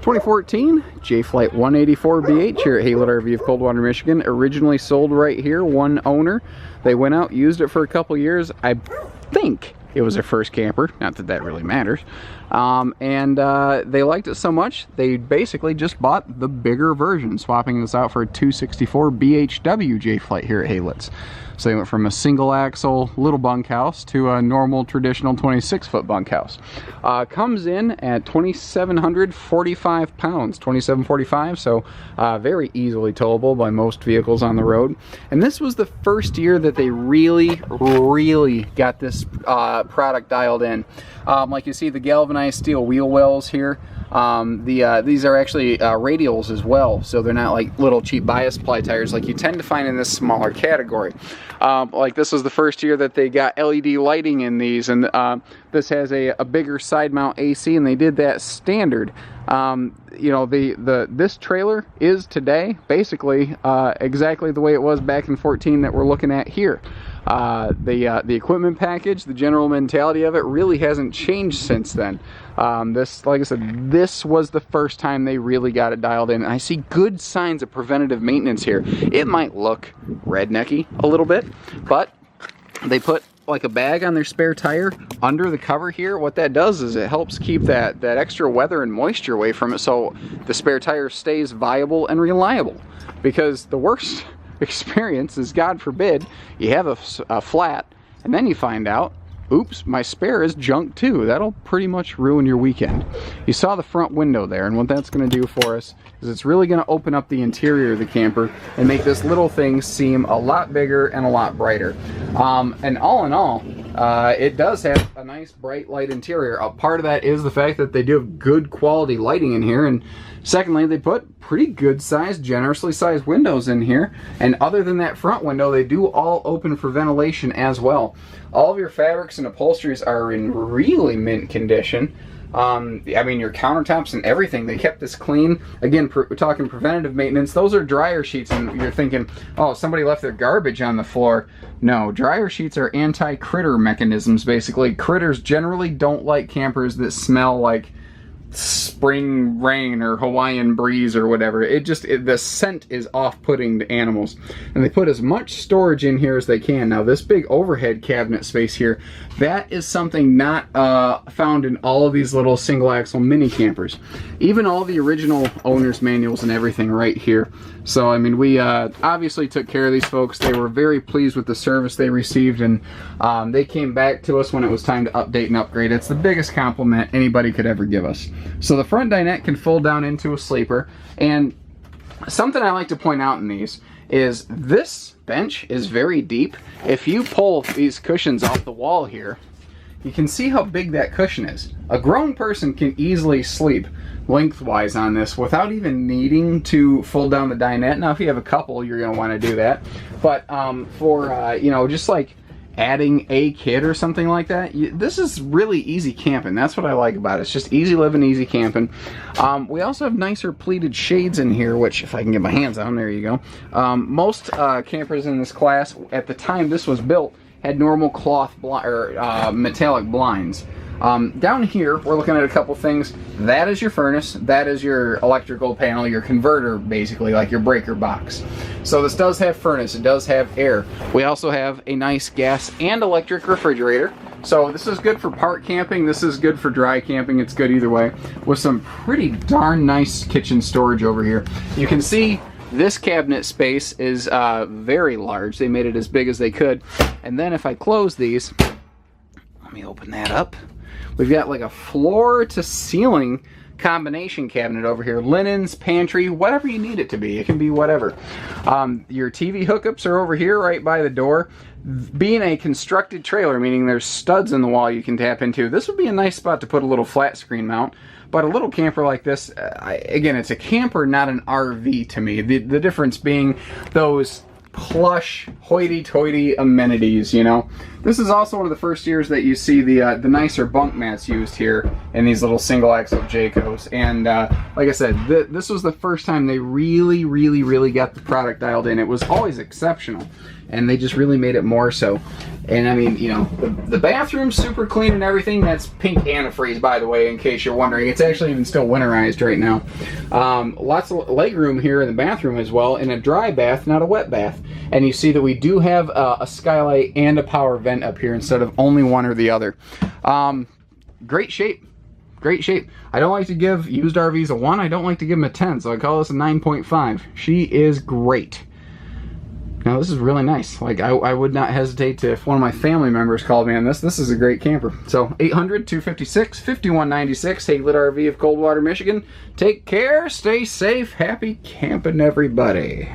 2014 J-Flight 184BH here at Haylet RV of Coldwater, Michigan. Originally sold right here, one owner. They went out, used it for a couple years. I think it was their first camper, not that that really matters. They liked it so much, they basically just bought the bigger version, swapping this out for a 264 BHW J-Flight here at Haylet's. So they went from a single axle little bunkhouse to a normal traditional 26-foot bunkhouse. Comes in at 2,745 pounds, 2,745, so very easily towable by most vehicles on the road. And this was the first year that they really got this product dialed in. Like you see the galvanized steel wheel wells here. These are actually radials as well, so they're not like little cheap bias ply tires like you tend to find in this smaller category. Like this was the first year that they got LED lighting in these, and this has a bigger side mount AC, and they did that standard. You know, this trailer is today basically exactly the way it was back in 14 that we're looking at here. The equipment package, the general mentality of it really hasn't changed since then. This, like I said, this was the first time they really got it dialed in. And I see good signs of preventative maintenance here. It might look rednecky a little bit, but they put like a bag on their spare tire under the cover here. What that does is it helps keep that extra weather and moisture away from it, so the spare tire stays viable and reliable. Because the worst experience is, God forbid, you have a flat and then you find out, oops, my spare is junk too. That'll pretty much ruin your weekend. You saw the front window there, and what that's going to do for us is it's really going to open up the interior of the camper and make this little thing seem a lot bigger and a lot brighter. And all in all, it does have a nice bright light interior. A part of that is the fact that they do have good quality lighting in here, and secondly, they put pretty good sized, generously sized windows in here. And other than that front window, they do all open for ventilation as well. All of your fabrics and upholsteries are in really mint condition. I mean, your countertops and everything, they kept this clean. Again, we're talking preventative maintenance. Those are dryer sheets, and you're thinking, oh, somebody left their garbage on the floor. No, dryer sheets are anti-critter mechanisms, basically. Critters generally don't like campers that smell like spring rain or Hawaiian breeze or whatever. The scent is off-putting to animals, and they put as much storage in here as they can. Now this big overhead cabinet space here, that is something not found in all of these little single axle mini campers. Even all the original owner's manuals and everything right here. So I mean, we obviously took care of these folks. They were very pleased with the service they received, and they came back to us when it was time to update and upgrade. It's the biggest compliment anybody could ever give us. So the front dinette can fold down into a sleeper, and something I like to point out in these is this bench is very deep. If you pull these cushions off the wall here, you can see how big that cushion is. A grown person can easily sleep lengthwise on this without even needing to fold down the dinette. Now if you have a couple, you're going to want to do that, but for you know, just like adding a kid or something like that, this is really easy camping. That's what I like about it. It's just easy living, easy camping. We also have nicer pleated shades in here, which if I can get my hands on, there you go. Most campers in this class, at the time this was built, had normal cloth metallic blinds. Down here, we're looking at a couple things. That is your furnace. That is your electrical panel, your converter, basically, like your breaker box. So this does have furnace. It does have air. We also have a nice gas and electric refrigerator. So this is good for park camping. This is good for dry camping. It's good either way. With some pretty darn nice kitchen storage over here. You can see this cabinet space is very large. They made it as big as they could. And then if I close these, let me open that up. We've got like a floor to ceiling combination cabinet over here. Linens, pantry, whatever you need it to be. It can be whatever. Your TV hookups are over here right by the door. Being a constructed trailer, meaning there's studs in the wall you can tap into, this would be a nice spot to put a little flat screen mount. But a little camper like this, again, it's a camper, not an RV to me. The difference being those plush, hoity-toity amenities, you know. This is also one of the first years that you see the nicer bunk mats used here in these little single axle Jaycos. And like I said, this was the first time they really got the product dialed in. It was always exceptional, and they just really made it more so. And I mean, you know, the bathroom's super clean and everything. That's pink antifreeze, by the way, in case you're wondering. It's actually even still winterized right now. Lots of leg room here in the bathroom as well, in a dry bath, not a wet bath. And you see that we do have a skylight and a power vent up here instead of only one or the other. Great shape. Great shape. I don't like to give used RVs a 1. I don't like to give them a 10, so I call this a 9.5. She is great. Now this is really nice. Like I would not hesitate to, if one of my family members called me on this. This is a great camper. So 800-256-5196, Haylett RV of Coldwater, Michigan. Take care, stay safe, happy camping everybody.